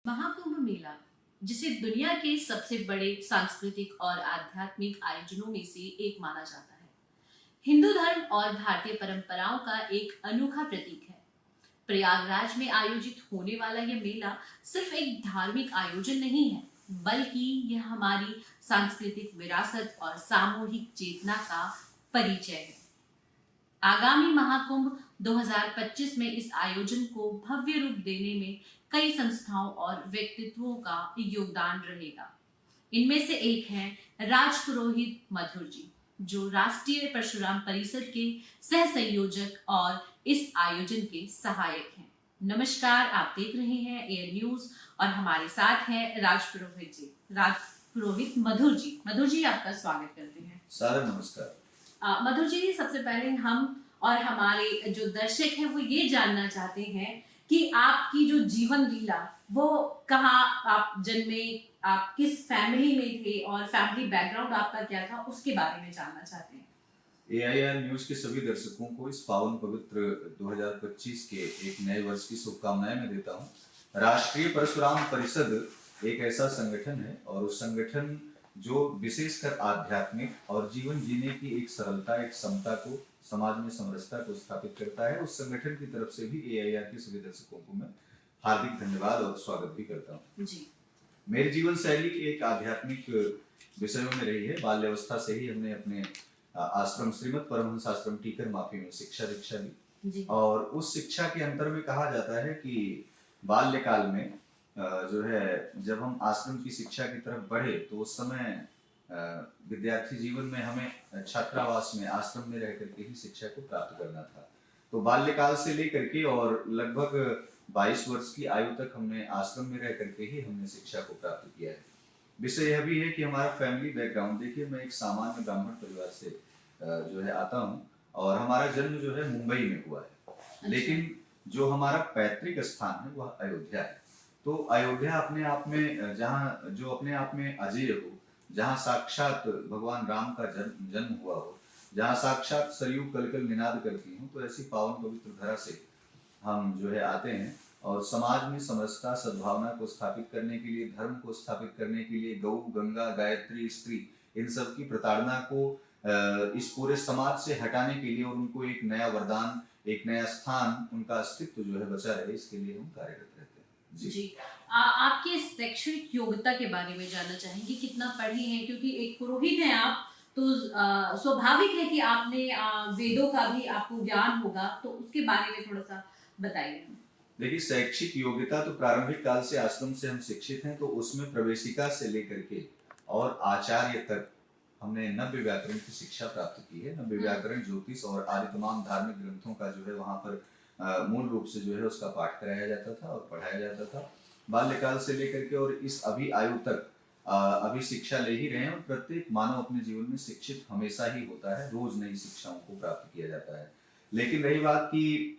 महाकुंभ मेला, जिसे दुनिया के सबसे बड़े सांस्कृतिक और आध्यात्मिक आयोजनों में से एक माना जाता है, हिंदू धर्म और भारतीय परंपराओं का एक अनोखा प्रतीक है। प्रयागराज में आयोजित होने वाला यह मेला सिर्फ एक धार्मिक आयोजन नहीं है, बल्कि यह हमारी सांस्कृतिक विरासत और सामूहिक चेतना का परिचय है। आगामी महाकुंभ 2025 में इस आयोजन को भव्य रूप देने में कई संस्थाओं और व्यक्तित्वों का योगदान रहेगा। इनमें से एक हैं राजपुरोहित मधुर जी, जो राष्ट्रीय परशुराम परिषद के सह संयोजक और इस आयोजन के सहायक हैं। नमस्कार, आप देख रहे हैं एयर न्यूज और हमारे साथ हैं राजपुरोहित जी, राजपुरोहित मधुर जी। मधुर जी, आपका स्वागत करते हैं। सारा नमस्कार। मधुर जी, सबसे पहले हम और हमारे जो दर्शक हैं वो ये जानना चाहते हैं कि आपकी जो जीवन लीला वो कहाँ आप जन्मे, आप किस फैमिली में थे और फैमिली बैकग्राउंड आपका क्या था, उसके बारे में जानना चाहते हैं। AIR न्यूज के सभी दर्शकों को इस पावन पवित्र 2025 के एक नए वर्ष की शुभकामनाएं मैं देता हूं। राष्ट्रीय परशुराम परिषद एक ऐसा संगठन है और उस संगठन जो विशेषकर आध्यात्मिक और जीवन जीने की एक सरलता, एक समता को, समाज में समरसता को स्थापित करता है, उस संगठन की तरफ से भी AIR के सभी दर्शकों को मैं हार्दिक धन्यवाद और स्वागत भी करता हूँ जी। मेरी जीवन शैली एक आध्यात्मिक विषयों में रही है। बाल्यावस्था से ही हमने अपने आश्रम श्रीमद परमहंस आश्रम टीकर माफी में शिक्षा दीक्षा ली और उस शिक्षा के अंतर में कहा जाता है कि बाल्यकाल में जो है जब हम आश्रम की शिक्षा की तरफ बढ़े तो उस समय विद्यार्थी जीवन में हमें छात्रावास में, आश्रम में रह करके ही शिक्षा को प्राप्त करना था। तो बाल्यकाल से लेकर के और लगभग 22 वर्ष की आयु तक हमने आश्रम में रह करके ही हमने शिक्षा को प्राप्त किया है। विषय यह भी है कि हमारा फैमिली बैकग्राउंड, देखिए मैं एक सामान्य ब्राह्मण परिवार से जो है आता हूँ और हमारा जन्म जो है मुंबई में हुआ है, लेकिन जो हमारा पैतृक स्थान है वह अयोध्या है। तो अयोध्या अपने आप में जहाँ जो अपने आप में अजय हो, जहाँ साक्षात भगवान राम का जन्म हुआ हो, जहाँ साक्षात सरयू कलकल निनाद करती हूँ, तो ऐसी पावन पवित्र धरा से हम जो है आते हैं और समाज में समरसता, सद्भावना को स्थापित करने के लिए, धर्म को स्थापित करने के लिए, गौ, गंगा, गायत्री, स्त्री, इन सब की प्रताड़ना को इस पूरे समाज से हटाने के लिए और उनको एक नया वरदान, एक नया स्थान, उनका अस्तित्व जो है बचा रहे, इसके लिए हम कार्यरत रहते हैं जी। आपके शैक्षणिक योग्यता के बारे में जानना चाहेंगे, कितना पढ़े हैं, क्योंकि एक पुरोहित हैं आप, तो स्वाभाविक है कि आपने वेदों का भी आपको ज्ञान होगा, तो उसके बारे में थोड़ा सा बताइए। देखिए, शैक्षिक योग्यता तो प्रारंभिक काल से आश्रम से हम शिक्षित हैं, तो उसमें प्रवेशिका से लेकर के और आचार्य तक हमने नव्य व्याकरण की शिक्षा प्राप्त की है। नव्य व्याकरण, ज्योतिष और आदि तमाम धार्मिक ग्रंथों का जो है वहां पर मूल रूप से जो है उसका पाठ कराया जाता था और पढ़ाया जाता था। बाल्यकाल से लेकर के और इस अभी आयु तक अभी शिक्षा ले ही रहे हैं और प्रत्येक मानव अपने जीवन में शिक्षित हमेशा ही होता है, रोज नई शिक्षाओं को प्राप्त किया जाता है। लेकिन रही बात की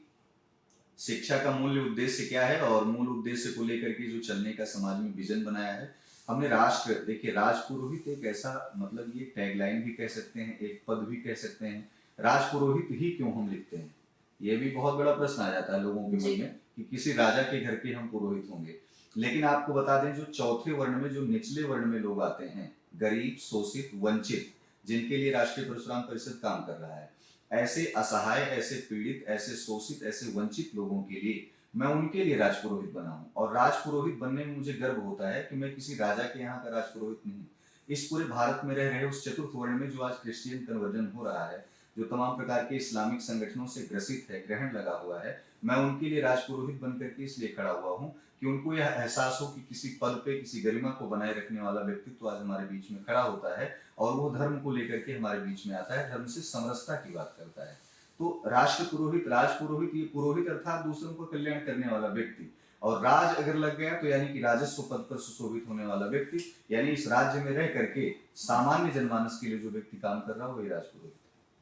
शिक्षा का मूल्य उद्देश्य क्या है और मूल उद्देश्य को लेकर के जो चलने का समाज में विजन बनाया है हमने, राष्ट्र, देखिए राजपुरोहित एक ऐसा, मतलब ये टैगलाइन भी कह सकते हैं, एक पद भी कह सकते हैं। राजपुरोहित ही क्यों हम लिखते हैं, ये भी बहुत बड़ा प्रश्न आ जाता है लोगों के मन में कि किसी राजा के घर के हम पुरोहित होंगे। लेकिन आपको बता दें, जो चौथे वर्ण में, जो निचले वर्ण में लोग आते हैं, गरीब, शोषित, वंचित, जिनके लिए राष्ट्रीय परशुराम परिषद काम कर रहा है, ऐसे असहाय, ऐसे पीड़ित, ऐसे शोषित, ऐसे वंचित लोगों के लिए मैं उनके लिए राजपुरोहित बना हूं। और राजपुरोहित बनने में मुझे गर्व होता है कि मैं किसी राजा के यहाँ का राजपुरोहित नहीं, इस पूरे भारत में रह रहे उस चतुर्थ वर्ण में जो आज क्रिश्चियन कन्वर्जन हो रहा है, जो तमाम प्रकार के इस्लामिक संगठनों से ग्रसित है, ग्रहण लगा हुआ है, मैं उनके लिए राजपुरोहित बनकर के इसलिए खड़ा हुआ हूँ कि उनको यह एहसास हो कि किसी पद पे, किसी गरिमा को बनाए रखने वाला व्यक्तित्व आज हमारे बीच में खड़ा होता है और वो धर्म को लेकर के हमारे बीच में आता है, धर्म से समरसता की बात करता है। तो राष्ट्र पुरोहित, राजपुरोहित, ये पुरोहित अर्थात दूसरों को कल्याण करने वाला व्यक्ति, और राज अगर लग गया तो यानी कि राजस्व पद पर सुशोभित होने वाला व्यक्ति, यानी इस राज्य में रह करके सामान्य जनमानस के लिए जो व्यक्ति काम कर रहा हो वही राजपुरोहित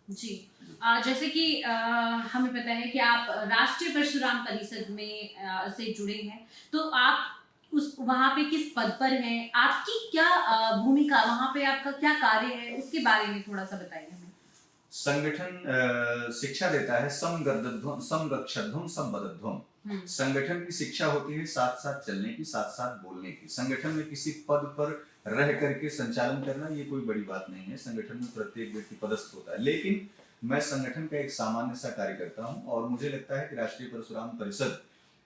जी। जैसे कि हमें पता है कि आप राष्ट्रीय परशुराम परिषद में से जुड़े हैं, तो आप उस वहां पे किस पद पर हैं, आपकी क्या भूमिका वहां पे, आपका क्या कार्य है, उसके बारे में थोड़ा सा बताइए हमें। संगठन शिक्षा देता है समगर्दध्वम, समगक्षध्वम, समबद्धध्वम। संगठन की शिक्षा होती है साथ साथ चलने की, साथ साथ बोलने की। संगठन में किसी पद पर रह करके संचालन करना ये कोई बड़ी बात नहीं है। संगठन में प्रत्येक व्यक्ति पदस्थ होता है, लेकिन मैं संगठन का एक सामान्य सा कार्यकर्ता हूं और मुझे लगता है कि राष्ट्रीय परशुराम परिषद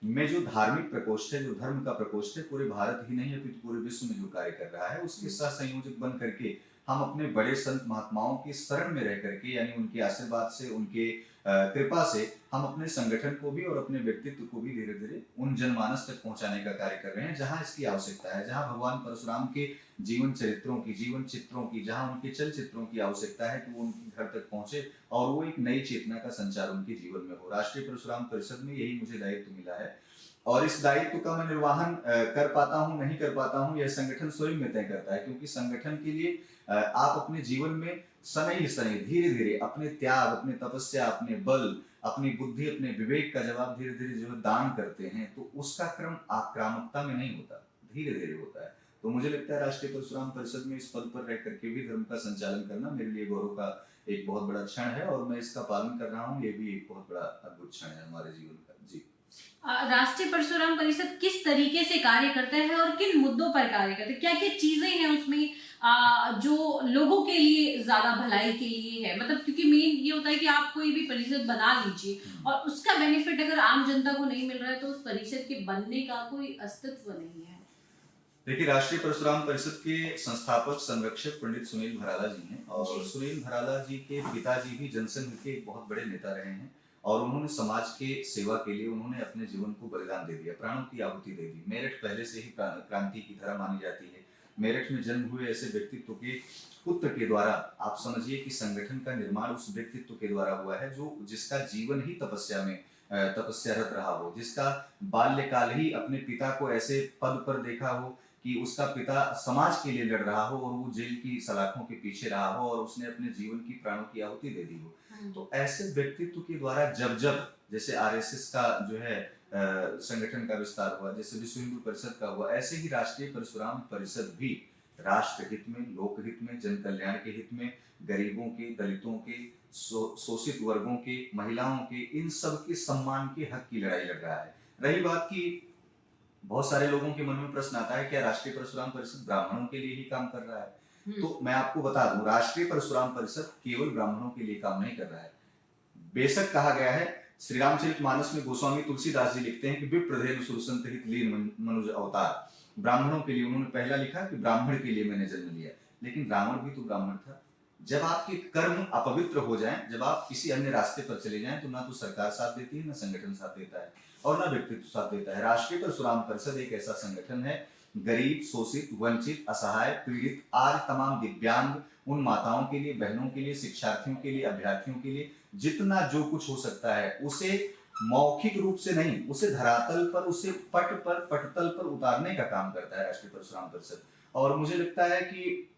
में जो धार्मिक प्रकोष्ठ है, जो धर्म का प्रकोष्ठ है, पूरे भारत ही नहीं अपितु पूरे विश्व में जो कार्य कर रहा है, उसके सह संयोजक बन करके हम अपने बड़े संत महात्माओं की शरण में रह करके, यानी उनके आशीर्वाद से, उनके कृपा से हम अपने संगठन को भी और अपने व्यक्तित्व को भी धीरे धीरे उन जनमानस तक पहुंचाने का कार्य कर रहे हैं जहां इसकी आवश्यकता है, जहां भगवान परशुराम के जीवन चरित्रों की, जीवन चित्रों की, जहां उनके चल चित्रों की आवश्यकता है कि वो उनके घर तक पहुंचे और वो एक नई चेतना का संचार उनके जीवन में हो। राष्ट्रीय परशुराम परिषद में यही मुझे दायित्व मिला है और इस दायित्व का मैं निर्वहन कर पाता हूं नहीं कर पाता हूं, यह संगठन स्वयं में तय करता है, क्योंकि संगठन के लिए आप अपने जीवन में शनैः शनैः धीरे धीरे अपने त्याग, अपने तपस्या, अपने बल, अपनी बुद्धि, अपने विवेक का जवाब धीरे धीरे जो दान करते हैं, तो उसका क्रम आक्रामकता में नहीं होता, धीरे धीरे होता है। तो मुझे लगता है राष्ट्रीय परशुराम परिषद में इस पद पर रह करके भी धर्म का संचालन करना मेरे लिए गौरव का एक बहुत बड़ा क्षण है और मैं इसका पालन कर रहा हूँ। ये भी एक बहुत बड़ा अद्भुत क्षण है हमारे जीवन का। जी। राष्ट्रीय परशुराम परिषद किस तरीके से कार्य करता है और किन मुद्दों पर कार्य करता है? क्या क्या चीजें हैं उसमें जो लोगों के लिए ज्यादा भलाई के लिए है? मतलब क्योंकि मेन ये होता है कि आप कोई भी परिषद बना लीजिए और उसका बेनिफिट अगर आम जनता को नहीं मिल रहा है तो उस परिषद के बनने का कोई अस्तित्व नहीं है। देखिए, राष्ट्रीय परशुराम परिषद के संस्थापक संरक्षक पंडित सुनील भराला जी हैं और सुनील भराला जी के पिताजी भी जनसंघ के एक बहुत बड़े नेता रहे हैं और उन्होंने समाज के सेवा के लिए उन्होंने अपने जीवन को बलिदान दे दिया, प्राणों की आहुति दे दी। मेरठ पहले से ही क्रांति की धरा मानी जाती है। मेरठ में जन्म हुए ऐसे व्यक्तित्व के पुत्र के द्वारा आप समझिए कि संगठन का निर्माण उस व्यक्तित्व के द्वारा हुआ है जो जिसका जीवन ही तपस्या में तपस्यारत रहा हो, जिसका बाल्यकाल ही अपने पिता को ऐसे पद पर देखा हो कि उसका पिता समाज के लिए लड़ रहा हो और वो जेल की सलाखों के पीछे रहा हो और उसने अपने जीवन की प्राणों की आहुति दे दी हो। तो ऐसे व्यक्तित्व के द्वारा जब जब जैसे आरएसएस का जो है संगठन का विस्तार हुआ, जैसे विश्व हिंदू परिषद का हुआ, ऐसे ही राष्ट्रीय परशुराम परिषद भी राष्ट्र हित में, लोकहित में, जन कल्याण के हित में, गरीबों के, दलितों के, शोषित वर्गों के, महिलाओं के, इन सब के सम्मान के हक की लड़ाई लड़ रहा है। रही बात की बहुत सारे लोगों के मन में प्रश्न आता है क्या राष्ट्रीय परशुराम परिषद ब्राह्मणों के लिए ही काम कर रहा है? तो मैं आपको बता दूं, राष्ट्रीय परशुराम परिषद केवल ब्राह्मणों के लिए काम नहीं कर रहा है। बेशक कहा गया है, श्री रामचरितमानस में गोस्वामी तुलसीदास जी लिखते हैं कि विप्रधेनु सुरसंत हित लीन मनुज अवतार। ब्राह्मणों के लिए उन्होंने पहला लिखा कि ब्राह्मण के लिए मैंने जन्म लिया, लेकिन रावण भी तो ब्राह्मण था। जब आपके कर्म अपवित्र हो जाएं, जब आप किसी अन्य रास्ते पर चले जाएं, तो ना तो सरकार साथ देती है, ना संगठन साथ देता है और ना व्यक्तित्व साथ देता है। राष्ट्रीय परशुराम परिषद एक ऐसा संगठन है, गरीब, शोषित, वंचित, असहाय, पीड़ित, आज तमाम दिव्यांग, उन माताओं के लिए, बहनों के लिए, शिक्षार्थियों के लिए, अभ्यर्थियों के लिए जितना जो कुछ हो सकता है उसे मौखिक रूप से नहीं, उसे धरातल पर, उसे पटतल पर उतारने का काम करता है राष्ट्रीय परशुराम परिषद। और मुझे लगता है कि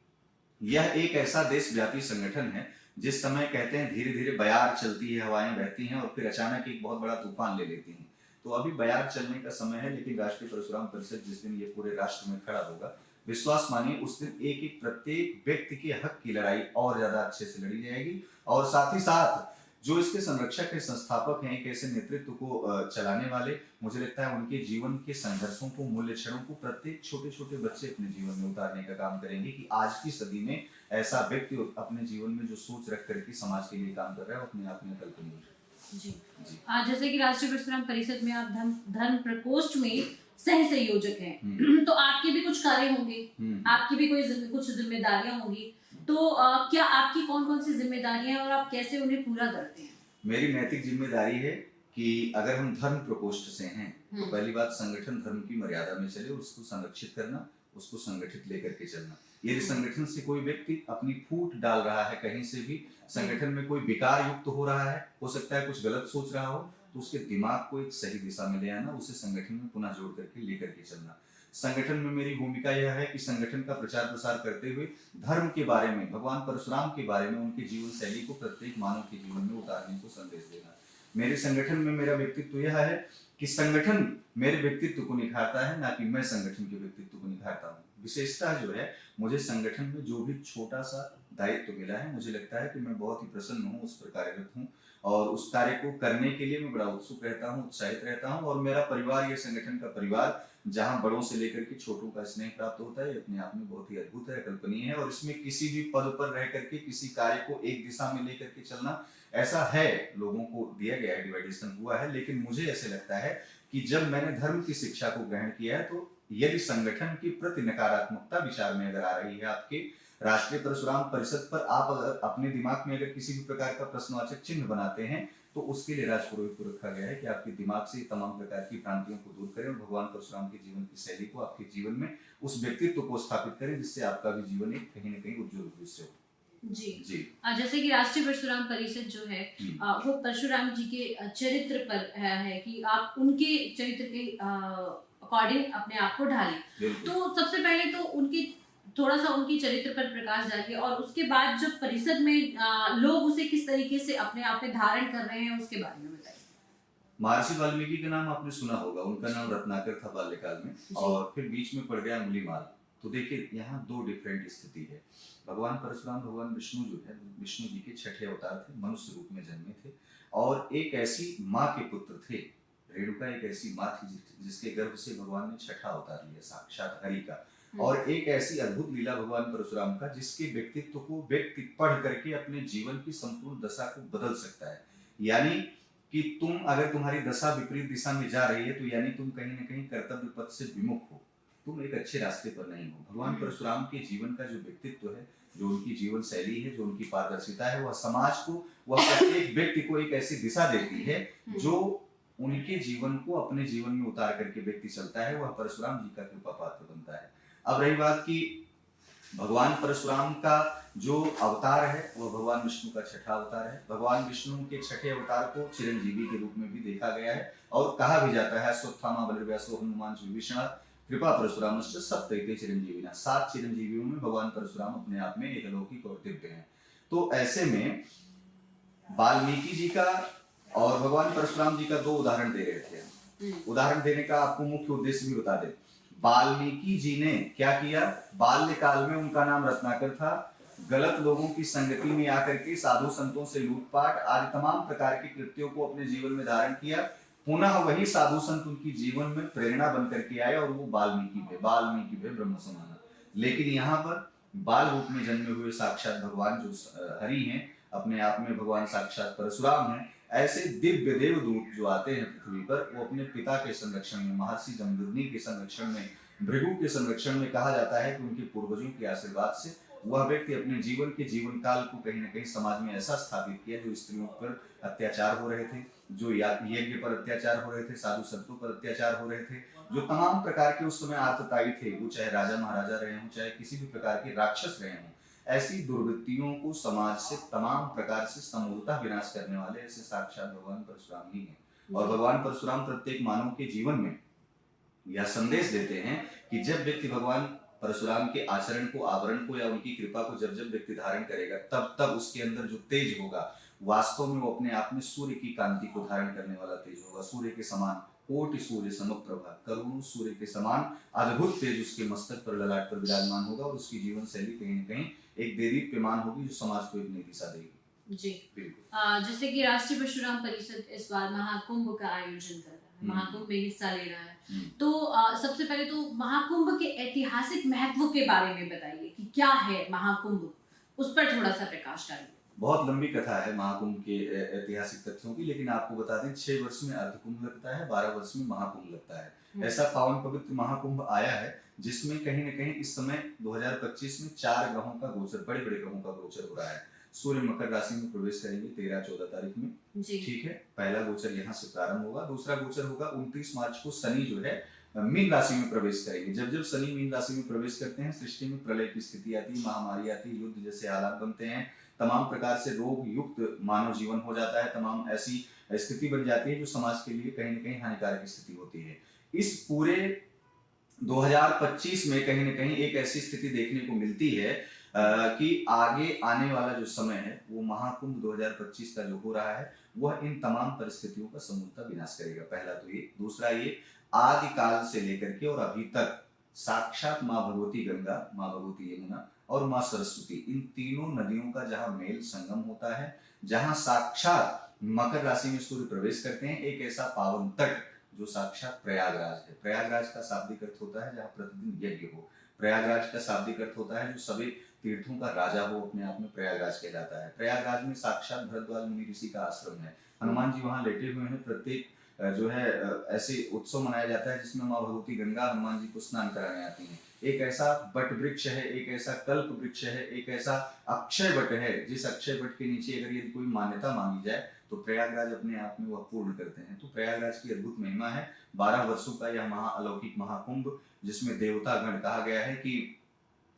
यह एक ऐसा देशव्यापी संगठन है जिस समय कहते हैं धीरे धीरे बयार चलती है, हवाएं बहती हैं और फिर अचानक एक बहुत बड़ा तूफान ले लेती हैं। तो अभी बयार चलने का समय है, लेकिन राष्ट्रीय परशुराम परिषद जिस दिन ये पूरे राष्ट्र में खड़ा होगा, विश्वास मानिए उस दिन एक एक प्रत्येक व्यक्ति के हक की लड़ाई और ज्यादा अच्छे से लड़ी जाएगी। और साथ ही साथ जो इसके संरक्षक है, संस्थापक हैं, एक ऐसे नेतृत्व को चलाने वाले, मुझे लगता है उनके जीवन के संघर्षों को, मूल्य क्षणों को प्रत्येक छोटे छोटे बच्चे अपने जीवन में उतारने का काम करेंगे कि आज की सदी में ऐसा व्यक्ति अपने जीवन में जो सोच रख करके समाज के लिए काम कर रहा है वो अपने आप में कल्पनीय है। जी। जैसे कि राष्ट्रीय परशुराम परिषद में आप धर्म प्रकोष्ठ में सह संयोजक हैं तो आपके भी कुछ कार्य होंगे, आपकी भी कुछ जिम्मेदारियां होंगी, तो क्या आपकी कौन कौन सी जिम्मेदारियां हैं और आप कैसे उन्हें पूरा करते हैं? मेरी नैतिक जिम्मेदारी है कि अगर हम धर्म प्रकोष्ठ से हैं तो पहली बात संगठन धर्म की मर्यादा में चले, उसको संरक्षित करना, उसको संगठित लेकर के चलना। यदि संगठन से कोई व्यक्ति अपनी फूट डाल रहा है, कहीं से भी संगठन में कोई विकार युक्त हो रहा है, हो सकता है कुछ गलत सोच रहा हो, तो उसके दिमाग को एक सही दिशा में ले आना, उसे संगठन में पुनः जोड़ करके लेकर के चलना। संगठन में मेरी भूमिका यह है कि संगठन का प्रचार प्रसार करते हुए धर्म के बारे में, भगवान परशुराम के बारे में, उनके जीवन शैली को प्रत्येक मानव के जीवन में उतारने को संदेश देना। मेरे संगठन में मेरा व्यक्तित्व यह है कि संगठन मेरे व्यक्तित्व को निखारता है, ना कि मैं संगठन के व्यक्तित्व को निखारता हूँ। विशेषता जो है, मुझे संगठन में जो भी छोटा सा दायित्व मिला है, मुझे लगता है कि मैं बहुत ही प्रसन्न हूँ, उस पर कार्यरत हूँ और उस कार्य को करने के लिए मैं बड़ा उत्सुक रहता हूँ, उत्साहित रहता हूँ। और मेरा परिवार, ये संगठन का परिवार, जहाँ बड़ों से लेकर के छोटों का स्नेह प्राप्त होता है, ये अपने आप में बहुत ही अद्भुत है, कल्पनीय है। और इसमें किसी भी पद पर रह करके किसी कार्य को एक दिशा में लेकर के चलना, ऐसा है, लोगों को दिया गया है, डिवाइडेशन हुआ है। लेकिन मुझे ऐसे लगता है कि जब मैंने धर्म की शिक्षा को ग्रहण किया है, तो यदि संगठन के प्रति नकारात्मकता विचार में अगर आ रही है, आपके राष्ट्रीय परशुराम परिषद पर आप अगर अपने दिमाग में अगर किसी भी प्रकार का प्रश्नवाचक चिन्ह बनाते हैं, तो उसके लिए राजपुरोहित को रखा गया है कि आपके दिमाग से तमाम प्रकार की भ्रांतियों को दूर करें और भगवान परशुराम के जीवन की शैली को आपके जीवन में उस व्यक्तित्व को स्थापित करें, जिससे आपका भी जीवन एक कहीं न कहीं उज्जवल भविष्य हो। जी जी। जैसे कि राष्ट्रीय परशुराम परिषद जो है वो परशुराम जी के चरित्र पर है कि आप उनके चरित्र के अकॉर्डिंग अपने आप को ढालें। बिल्कुल। तो सबसे पहले तो उनके थोड़ा सा उनकी चरित्र पर प्रकाश डालिए और उसके बाद जब परिषद में लोग उसे किस तरीके से अपने आप में धारण कर रहे हैं उसके बारे में बताइए। महर्षि वाल्मीकि का नाम आपने सुना होगा, उनका नाम रत्नाकर था बाल्यकाल में, और फिर बीच में पड़ गया अंगुलीमाल। तो देखिए, यहाँ दो डिफरेंट स्थिति है। भगवान परशुराम, भगवान विष्णु जो है, विष्णु जी के छठे अवतार थे, मनुष्य रूप में जन्मे थे, और एक ऐसी माँ के पुत्र थे। रेणुका एक ऐसी माँ थी जिसके गर्भ से भगवान ने छठा अवतार लिया, साक्षात हरि का। और एक ऐसी अद्भुत लीला भगवान परशुराम का, जिसके व्यक्तित्व को व्यक्ति पढ़ करके अपने जीवन की संपूर्ण दशा को बदल सकता है। यानी कि तुम अगर तुम्हारी दशा विपरीत दिशा में जा रही है, तो यानी तुम कहीं ना कहीं कर्तव्य पथ से विमुख हो, तुम एक अच्छे रास्ते पर नहीं हो। भगवान परशुराम के जीवन का जो व्यक्तित्व है, जो उनकी जीवन शैली है, जो उनकी पारदर्शिता है, वह समाज को, वह प्रत्येक व्यक्ति को एक ऐसी दिशा देती है जो उनके जीवन को अपने जीवन में उतार करके व्यक्ति चलता है, वह परशुराम जी का कृपा पात्र बनता है। अब रही बात की भगवान परशुराम का जो अवतार है, वह भगवान विष्णु का छठा अवतार है। भगवान विष्णु के छठे अवतार को चिरंजीवी के रूप में भी देखा गया है, और कहा भी जाता है अश्वत्थामा बलिर्व्यासो हनुमान विभीषण कृपा परशुरामश्च सप्तैते चिरंजीविना। 7 चिरंजीवियों में भगवान परशुराम अपने आप में एक अलौकिक और दिव्य हैं। तो ऐसे में वाल्मीकि जी का और भगवान परशुराम जी का दो उदाहरण दे रहे थे। उदाहरण देने का आपको मुख्य उद्देश्य भी बता दें। वाल्मीकि जी ने क्या किया, बाल्यकाल में उनका नाम रत्नाकर था, गलत लोगों की संगति में आकर के साधु संतों से लूटपाट आदि तमाम प्रकार के कृत्यों को अपने जीवन में धारण किया। पुनः वही साधु संत उनकी जीवन में प्रेरणा बन करके आए, और वो वाल्मीकि वे ब्रह्म समाना। लेकिन यहाँ पर बाल रूप में जन्मे हुए साक्षात भगवान जो हरि हैं, अपने आप में भगवान साक्षात परशुराम हैं, ऐसे दिव्य देवदूत जो आते हैं पृथ्वी पर, वो अपने पिता के संरक्षण में, महर्षि जमदग्नि के संरक्षण में, भृगु के संरक्षण में, कहा जाता है कि उनके पूर्वजों के आशीर्वाद से वह व्यक्ति अपने जीवन के जीवन काल को कहीं न कहीं समाज में ऐसा स्थापित किया, जो स्त्रियों पर अत्याचार हो रहे थे, जो यज्ञ पर अत्याचार हो रहे थे, साधु संतों पर अत्याचार हो रहे थे, जो तमाम प्रकार के उस समय आतताई थे, वो चाहे राजा महाराजा रहे हों, चाहे किसी भी प्रकार के राक्षस रहे हों, ऐसी दुर्वृत्तियों को समाज से तमाम प्रकार से समूलतः विनाश करने वाले ऐसे साक्षात भगवान परशुराम ही हैं। और भगवान परशुराम प्रत्येक मानव के जीवन में यह संदेश देते हैं कि जब व्यक्ति भगवान परशुराम के आचरण को, आवरण को, या उनकी कृपा को जब जब व्यक्ति धारण करेगा, तब तब उसके अंदर जो तेज होगा, वास्तव में वो अपने आप में सूर्य की कांति को धारण करने वाला तेज होगा। सूर्य के समान, कोटि सूर्य समप्रभा, करुण सूर्य के समान अद्भुत तेज उसके मस्तक पर, ललाट पर विराजमान होगा, और उसकी जीवन शैली कहीं न कहीं एक देदीप्यमान होगी, जो समाज को एक नई दिशा देगी। जी जैसे कि राष्ट्रीय परशुराम परिषद इस बार महाकुंभ का आयोजन कर रहा है, महाकुंभ में हिस्सा ले रहा है, तो सबसे पहले तो महाकुंभ के ऐतिहासिक महत्व के बारे में बताइए कि क्या है महाकुंभ, उस पर थोड़ा सा प्रकाश डालिए। बहुत लंबी कथा है महाकुंभ के ऐतिहासिक तथ्यों की, लेकिन आपको बता दें 6 वर्ष में अर्धकुंभ लगता है, 12 वर्ष में महाकुंभ लगता है। ऐसा पावन पवित्र महाकुंभ आया है, जिसमें कहीं न कहीं इस समय 2025 में 4 ग्रहों का गोचर, बड़े बड़े ग्रहों का गोचर हो रहा है। सूर्य मकर राशि में प्रवेश करेंगे 13-14 तारीख में, ठीक है, पहला गोचर यहाँ से प्रारंभ होगा। दूसरा गोचर होगा 29 मार्च को, शनि जो है मीन राशि में प्रवेश करेंगे। जब जब शनि मीन राशि में प्रवेश करते हैं, सृष्टि में प्रलय की स्थिति आती है, महामारी आती है, युद्ध जैसे हालात बनते हैं, तमाम प्रकार से रोग युक्त मानव जीवन हो जाता है, तमाम ऐसी स्थिति बन जाती है जो समाज के लिए कहीं न कहीं हानिकारक स्थिति होती है। इस पूरे 2025 में कहीं न कहीं एक ऐसी स्थिति देखने को मिलती है कि आगे आने वाला जो समय है, वो महाकुंभ 2025 का जो हो रहा है, वह इन तमाम परिस्थितियों का समूलतः विनाश करेगा। पहला तो ये, दूसरा ये, आदि काल से लेकर के और अभी तक साक्षात माँ भगवती गंगा, माँ भगवती यमुना, और माँ सरस्वती, इन तीनों नदियों का जहाँ मेल संगम होता है, जहाँ साक्षात मकर राशि में सूर्य प्रवेश करते हैं, एक ऐसा पावन तट जो साक्षात प्रयागराज है। प्रयागराज का शाब्दिक अर्थ होता है जहाँ प्रतिदिन यज्ञ हो। प्रयागराज का शाब्दिक अर्थ होता है जो सभी तीर्थों का राजा हो, अपने आप में प्रयागराज कहलाता है। प्रयागराज में साक्षात भरद्वाज मुनि ऋषि का आश्रम है। हनुमान जी वहाँ लेटे हुए हैं। प्रत्येक जो है ऐसे उत्सव मनाया जाता है जिसमें माँ भगवती गंगा हनुमान जी को स्नान कराने आती हैं। एक ऐसा बट वृक्ष है, एक ऐसा कल्प वृक्ष है, एक ऐसा अक्षय वट है, जिस अक्षय वट के नीचे अगर यदि कोई मान्यता मांगी जाए तो प्रयागराज अपने आप में वह पूर्ण करते हैं। तो प्रयागराज की अद्भुत महिमा है। 12 वर्षों का यह अलौकिक महाकुंभ, जिसमें देवता गण कहा गया है कि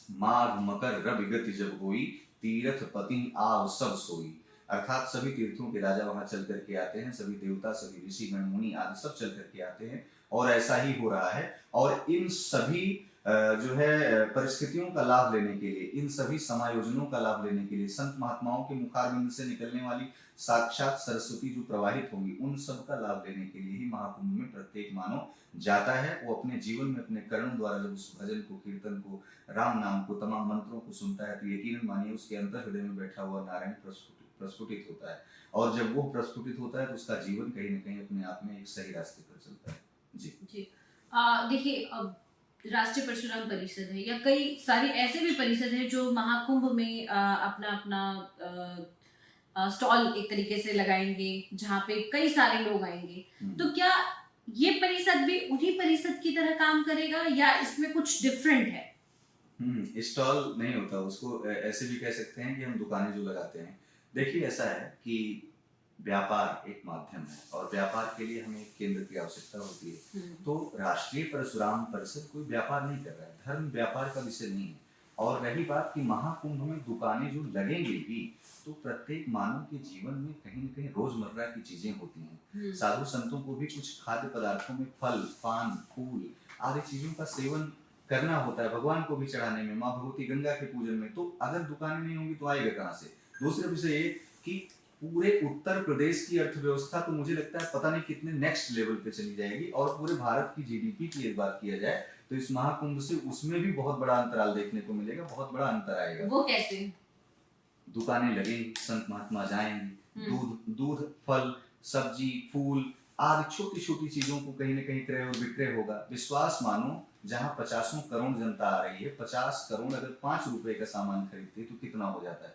माघ मकर रवि गति जब होई, तीर्थ पति आव सब सोई। अर्थात सभी तीर्थों के राजा वहां चल करके आते हैं, सभी देवता, सभी ऋषि गण मुनि आदि सब चल करके आते हैं, और ऐसा ही हो रहा है। और इन सभी जो है परिस्थितियों का लाभ लेने के लिए, इन सभी समायोजनों का लाभ लेने के लिए, संत महात्माओं के मुखारबिंद से निकलने वाली साक्षात सरस्वती जो प्रवाहित होंगी, उन सब का लाभ लेने के लिए ही महाकुंभ में प्रत्येक मानव जाता है। वो अपने जीवन में अपने कर्णों द्वारा जब उस भजन को, कीर्तन को, राम नाम को, तमाम मंत्रों को सुनता है तो यकीनन मानिए उसके अंतर हृदय में बैठा हुआ नारायण प्रस्फुटित होता है। और जब वो प्रस्फुटित होता है तो उसका जीवन कहीं ना कहीं अपने आप में एक सही रास्ते पर चलता है। जी देखिए, अब राष्ट्रीय परशुराम परिषद है या कई सारी ऐसे भी परिषद है जो महाकुंभ में अपना अपना स्टॉल एक तरीके से लगाएंगे जहाँ पे कई सारे लोग आएंगे। तो क्या ये परिषद भी उन्हीं परिषद की तरह काम करेगा या इसमें कुछ डिफरेंट है? स्टॉल नहीं होता, उसको ऐसे भी कह सकते हैं कि हम दुकानें जो लगाते हैं। देखिए, ऐसा है कि व्यापार एक माध्यम है और व्यापार के लिए हमें एक केंद्र की आवश्यकता होती है। तो राष्ट्रीय परशुराम परिषद कोई व्यापार नहीं कर रहा है, धर्म व्यापार का विषय नहीं है। और रही बात कि महाकुंभ में दुकानें जो लगेंगी भी, तो प्रत्येक मानव के जीवन में कहीं न कहीं रोजमर्रा की चीजें होती हैं। साधु संतों को भी कुछ खाद्य पदार्थों में फल, पान, फूल आदि चीजों का सेवन करना होता है, भगवान को भी चढ़ाने में, माँ भगवती गंगा के पूजन में। तो अगर दुकानें नहीं होंगी तो आएगा कहाँ से? दूसरा विषय ये कि पूरे उत्तर प्रदेश की अर्थव्यवस्था तो मुझे लगता है पता नहीं कितने नेक्स्ट लेवल पे चली जाएगी। और पूरे भारत की जीडीपी की एक बात किया जाए तो इस महाकुंभ से उसमें भी बहुत बड़ा अंतराल देखने को मिलेगा, बहुत बड़ा अंतर आएगा। वो कैसे? दुकानें लगेंगी, संत महात्मा जाएंगे, दूध, फल, सब्जी, फूल आदि छोटी छोटी चीजों को कहीं ना कहीं क्रय और विक्रय होगा। विश्वास मानो, जहां 50 करोड़ जनता आ रही है, 50 करोड़ अगर 5 रुपए का सामान खरीदते तो कितना हो जाता है?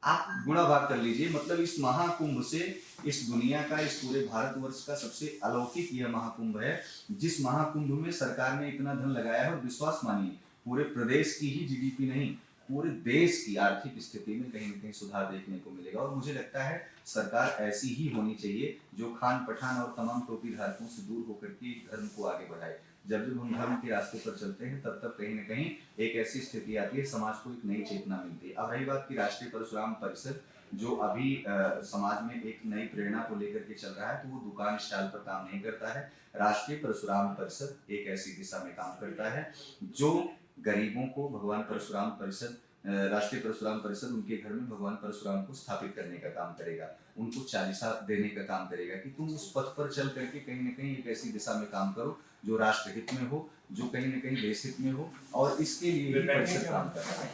आप गुणा भाग कर लीजिए। मतलब इस महाकुंभ से इस दुनिया का, इस पूरे भारतवर्ष का सबसे अलौकिक यह महाकुंभ है, जिस महाकुंभ में सरकार ने इतना धन लगाया है। और विश्वास मानिए, पूरे प्रदेश की ही जीडीपी नहीं, पूरे देश की आर्थिक स्थिति में कहीं न कहीं सुधार देखने को मिलेगा। और मुझे लगता है सरकार ऐसी ही होनी चाहिए जो खान पठान और तमाम टोपी धारकों से दूर होकर के धर्म को आगे बढ़ाए। जब जब हम धर्म के रास्ते पर चलते हैं तब तब कहीं न कहीं एक ऐसी स्थिति आती है, समाज को एक नई चेतना मिलती है। अब रही बात की राष्ट्रीय परशुराम परिषद जो अभी समाज में एक नई प्रेरणा को लेकर के चल रहा है, तो वो दुकान स्टाइल पर काम नहीं करता है। राष्ट्रीय परशुराम परिषद एक ऐसी दिशा में काम करता है जो गरीबों को भगवान परशुराम परिषद, राष्ट्रीय परशुराम परिषद उनके घर में भगवान परशुराम को स्थापित करने का काम करेगा, उनको चालीसा देने का काम करेगा कि तुम उस पथ पर चल करके कहीं न कहीं एक ऐसी दिशा में काम करो जो राष्ट्र हित में हो, जो कहीं न कहीं देश हित में हो। और इसके लिए ही परिषद काम कर रहा है।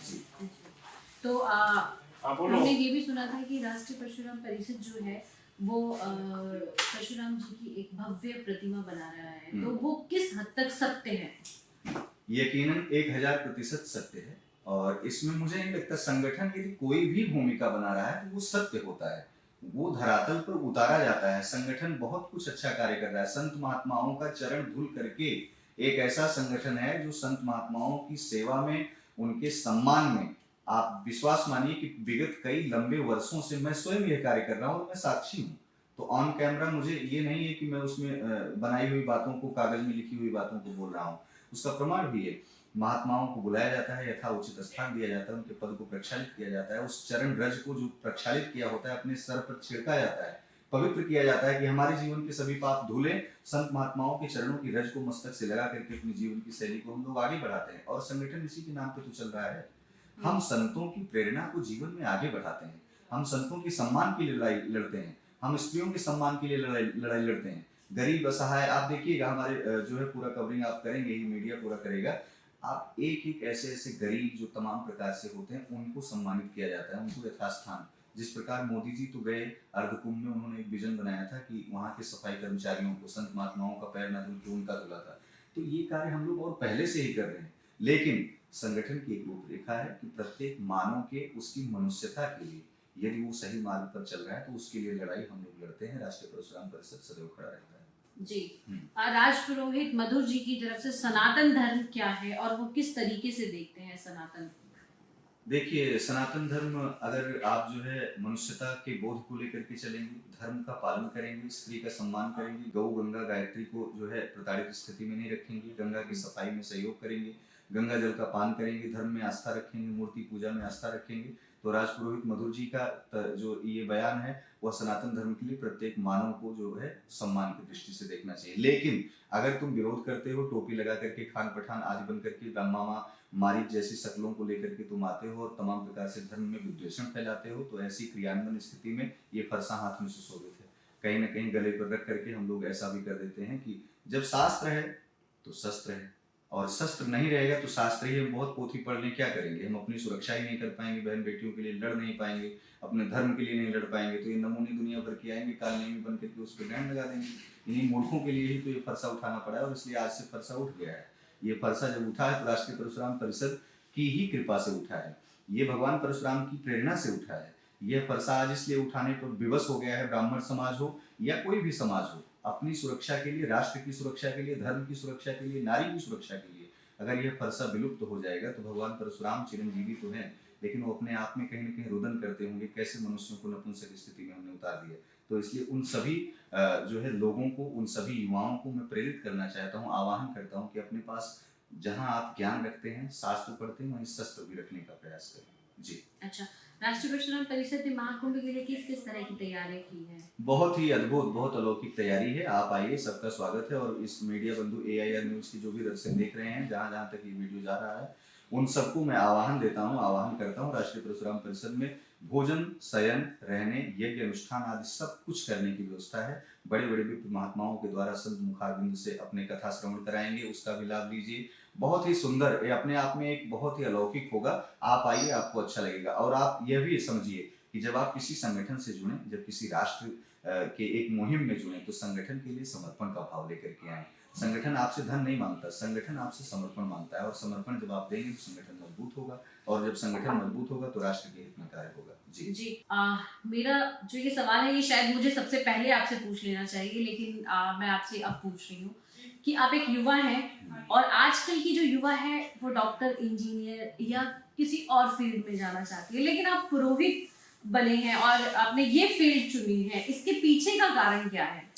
जी। तो हमने ये भी सुना था कि राष्ट्रीय परशुराम परिषद जो है वो परशुराम जी की एक भव्य प्रतिमा बना रहा है, तो वो किस हद तक सत्य है? यकीनन 1000% सत्य है। और इसमें मुझे नहीं लगता संगठन यदि कोई भी भूमिका बना रहा है तो वो सत्य होता है, वो धरातल पर उतारा जाता है। संगठन बहुत कुछ अच्छा कार्य कर रहा है। संत महात्माओं का चरण धूल करके एक ऐसा संगठन है जो संत महात्माओं की सेवा में, उनके सम्मान में, आप विश्वास मानिए कि विगत कई लंबे वर्षों से मैं स्वयं यह कार्य कर रहा हूँ और मैं साक्षी हूँ। तो ऑन कैमरा मुझे ये नहीं है कि मैं उसमें बनाई हुई बातों को, कागज में लिखी हुई बातों को बोल रहा हूँ, उसका प्रमाण भी है। महात्माओं को बुलाया जाता है, यथा उचित स्थान दिया जाता है, उनके पद को प्रक्षालित किया जाता है, उस चरण रज को जो प्रक्षालित किया होता है अपने सर पर छिड़का जाता है, पवित्र किया जाता है कि हमारे जीवन के सभी पाप धुले। संत महात्माओं के चरणों की रज को मस्तक से लगा करके अपने जीवन की शैली को हम लोग आगे बढ़ाते हैं। और संगठन इसी के नाम पे तो चल रहा है। हम संतों की प्रेरणा को जीवन में आगे बढ़ाते हैं, हम संतों के सम्मान के लिए लड़ाई लड़ते हैं, हम स्त्रियों के सम्मान के लिए लड़ाई लड़ते हैं, गरीब असहाय। आप देखिएगा हमारे जो है पूरा कवरिंग आप करेंगे ही, मीडिया पूरा करेगा, आप एक एक ऐसे ऐसे गरीब जो तमाम प्रकार से होते हैं उनको सम्मानित किया जाता है, उनको यथास्थान। जिस प्रकार मोदी जी तो गए अर्धकुंभ में, उन्होंने एक विजन बनाया था कि वहाँ के सफाई कर्मचारियों को, संत महात्माओं का पैर न धुल के उनका धुला था। तो ये कार्य हम लोग और पहले से ही कर रहे हैं, लेकिन संगठन की एक रूपरेखा है कि प्रत्येक मानव के उसकी मनुष्यता के लिए यदि वो सही मार्ग पर चल रहा है तो उसके लिए लड़ाई हम लोग लड़ते हैं। राष्ट्रीय परशुराम परिषद सदैव खड़ा रहता है। जी। हम्म। राज पुरोहित मधुर जी की तरफ से सनातन धर्म क्या है और वो किस तरीके से देखते हैं सनातन? देखिए, सनातन धर्म अगर आप जो है मनुष्यता के बोध को लेकर के चलेंगे, धर्म का पालन करेंगे, स्त्री का सम्मान करेंगे, गौ गंगा गायत्री को जो है प्रताड़ित स्थिति में नहीं रखेंगे, गंगा की सफाई में सहयोग करेंगे, गंगा जल का पान करेंगे, धर्म में आस्था रखेंगे, मूर्ति पूजा में आस्था रखेंगे, तो राजपुरोहित मधुर जी का जो ये बयान है वह सनातन धर्म के लिए प्रत्येक मानव को जो है सम्मान की दृष्टि से देखना चाहिए। लेकिन अगर तुम विरोध करते हो, टोपी लगा करके, खान पठान आदि बन करके, ब्रह्मा मारीच जैसी शक्लों को लेकर के तुम आते हो और तमाम प्रकार से धर्म में विद्वेषण फैलाते हो, तो ऐसी क्रियान्वयन स्थिति में ये फरसा हाथ में सुशोभित है। कहीं ना कहीं गले पर रख करके हम लोग ऐसा भी कर देते हैं कि जब शास्त्र है तो शस्त्र है, और शस्त्र नहीं रहेगा तो शास्त्र ही। हम बहुत पोथी पढ़ लें, क्या करेंगे? हम अपनी सुरक्षा ही नहीं कर पाएंगे, बहन बेटियों के लिए लड़ नहीं पाएंगे, अपने धर्म के लिए नहीं लड़ पाएंगे, तो ये नमूने दुनिया भर के आएंगे, कालनेमी बन करके उस पर बैंड लगा देंगे। इन्हीं मूर्खों के लिए ही तो ये फरसा उठाना पड़ा है, और इसलिए आज से फरसा उठ गया है। ये फरसा जब उठा है तो राष्ट्रीय परशुराम परिषद की ही कृपा से उठा है, ये भगवान परशुराम की प्रेरणा से उठा है। यह फरसा आज इसलिए उठाने पर विवश हो गया है, ब्राह्मण समाज हो या कोई भी समाज हो, अपनी सुरक्षा के लिए, राष्ट्र की सुरक्षा के लिए, धर्म की सुरक्षा के लिए, नारी की सुरक्षा के लिए अगर यह फरसा विलुप्त हो जाएगा तो भगवान परशुराम चिरंजीवी तो हैं, लेकिन वो अपने आप में कहीं ना कहीं रुदन करते होंगे, कैसे मनुष्यों को नपुंसक स्थिति में हमने उतार दिया। तो इसलिए उन सभी जो है लोगों को, उन सभी युवाओं को मैं प्रेरित करना चाहता हूँ, आह्वान करता हूँ कि अपने पास जहाँ आप ज्ञान रखते हैं, शास्त्र पढ़ते हैं, वहीं शस्त्र भी रखने का प्रयास करें। जी। अच्छा, राष्ट्रीय परशुराम परिषद ने महाकुंभ के लिए किस किस तरह की तैयारियां की है? बहुत ही अद्भुत, बहुत अलौकिक तैयारी है। आप आइए, सबका स्वागत है। और इस मीडिया बंधु AIR न्यूज की जो भी दर्शक देख रहे हैं, जहाँ जहाँ तक ये वीडियो जा रहा है, उन सबको मैं आह्वान देता हूँ, आह्वान करता हूँ। राष्ट्रीय परशुराम परिषद में भोजन, शयन, रहने, यज्ञ अनुष्ठान आदि सब कुछ करने की व्यवस्था है। बड़े बड़े विप्र महात्माओं के द्वारा संत मुखारबिंद से अपने कथा श्रवण कराएंगे, उसका भी लाभ लीजिए। बहुत ही सुंदर, ये अपने आप में एक बहुत ही अलौकिक होगा। आप आइए, आपको अच्छा लगेगा। और आप यह भी समझिए कि जब आप किसी संगठन से जुड़े, जब किसी राष्ट्र के एक मुहिम में जुड़े, तो संगठन के लिए समर्पण का भाव लेकर के आए। संगठन आपसे धन नहीं मांगता, संगठन आपसे समर्पण मांगता है, और समर्पण जब आप देंगे तो संगठन मजबूत होगा, और जब संगठन मजबूत होगा तो राष्ट्र के हित में कार्य होगा। जी जी। मेरा जो ये सवाल है ये शायद मुझे सबसे पहले आपसे पूछ लेना चाहिए, लेकिन मैं आपसे अब पूछ रही हूँ कि आप एक युवा हैं और आजकल की जो युवा है वो डॉक्टर, इंजीनियर या किसी और फील्ड में जाना चाहती है, लेकिन आप पुरोहित बने हैं और आपने ये फील्ड चुनी है, इसके पीछे का कारण क्या है?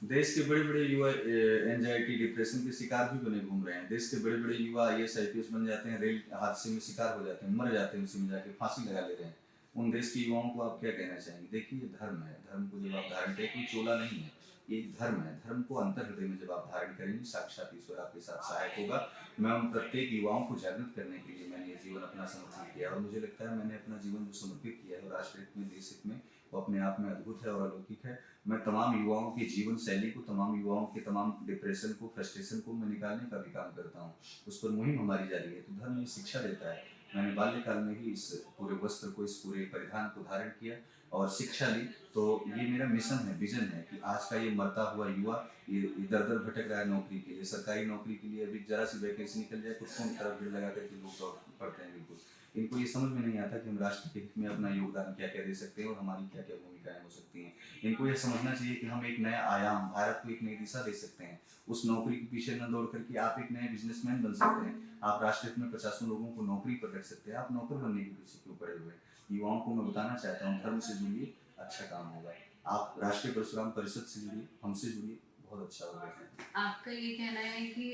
देश के बड़े बड़े युवा एंजाइटी, डिप्रेशन के शिकार भी बने घूम रहे हैं। देश के बड़े बड़े युवा IAS IPS बन जाते हैं, रेल हादसे में शिकार हो जाते हैं, मर जाते हैं, उसी में जाके फांसी लगा ले रहे हैं। उन देश के युवाओं को आप क्या कहना चाहेंगे? देखिए, ये धर्म है, धर्म को जब आप धारण करें, कोई चोला नहीं है, ये धर्म है। धर्म को अंतर हृदय में जब आप धारण करेंगे, साक्षात ईश्वर आपके साथ सहायक होगा। मैं उन प्रत्येक युवाओं को जागृत करने के लिए मैंने ये जीवन अपना समर्पित किया, और मुझे लगता है मैंने अपना जीवन जो समर्पित किया है राष्ट्र हित में, देश हित में, वो अपने आप में अद्भुत है और अलौकिक है। मैं तमाम युवाओं की जीवन शैली को, तमाम युवाओं के तमाम डिप्रेशन को, फ्रस्ट्रेशन को मैं निकालने का भी काम करता हूँ। उस पर मुहिम हमारी जारी है। तो धर्म ये शिक्षा देता है। मैंने बाल्यकाल में ही इस पूरे वस्त्र को, इस पूरे परिधान को धारण किया और शिक्षा ली। तो ये मेरा मिशन है, विजन है कि आज का ये मरता हुआ युवा ये इधर उधर भटक रहा है नौकरी के लिए, सरकारी नौकरी के लिए। अभी जरा सी वैकेंसी निकल जाए, कुत्तों की तरफ भीड़ लगा करके लोग दौड़ पड़ते हैं। बिल्कुल इनको ये समझ में नहीं आता कि हम राष्ट्र के हित में अपना योगदान क्या क्या दे सकते हैं और हमारी क्या क्या भूमिकाएं हो सकती हैं। इनको ये समझना चाहिए कि हम एक नया आयाम, भारत को एक नई दिशा दे सकते हैं। उस नौकरी के पीछे न दौड़ करके आप एक नए बिजनेसमैन बन सकते हैं। आप राष्ट्र हित में 50 लोगों को नौकरी पर रख सकते हैं। आप नौकर बनने के पीछे क्यों पड़े हुए? युवाओं को मैं बताना चाहता हूँ, धर्म से जुड़िए, अच्छा काम होगा। आप राष्ट्रीय परशुराम परिषद से जुड़िए, हमसे जुड़िए, बहुत अच्छा होगा। आपका ये कहना है कि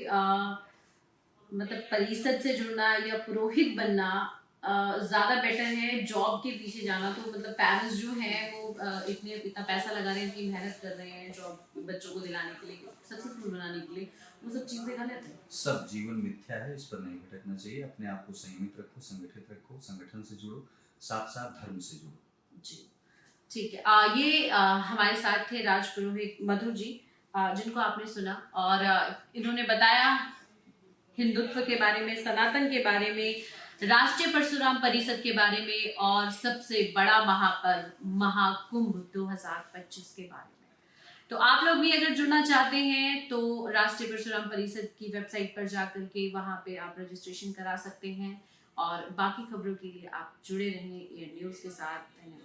मतलब परिषद से जुड़ना या पुरोहित बनना ज्यादा बेटर है जॉब के पीछे जाना? तो मतलब पेरेंट्स जो हैं वो इतना पैसा लगा रहे हैं, इतनी मेहनत कर रहे हैं जॉब बच्चों को दिलाने के लिए, सक्सेसफुल बनाने के लिए, वो सब चीजें गलत है? सब जीवन मिथ्या है, इस पर नहीं भटकना चाहिए। अपने आप को संयमित रखो, संगठित रखो, संगठन से जुड़ो, साथ साथ धर्म से जुड़ो। जी ठीक है। ये हमारे साथ थे राज पुरोहित मधुर जी, जिनको आपने सुना, और इन्होंने बताया हिंदुत्व के बारे में, सनातन के बारे में, राष्ट्रीय परशुराम परिषद के बारे में और सबसे बड़ा महापर्व महाकुंभ 2025 के बारे में। तो आप लोग भी अगर जुड़ना चाहते हैं तो राष्ट्रीय परशुराम परिषद की वेबसाइट पर जाकर के वहां पे आप रजिस्ट्रेशन करा सकते हैं और बाकी खबरों के लिए आप जुड़े रहें एयर न्यूज के साथ। धन्यवाद।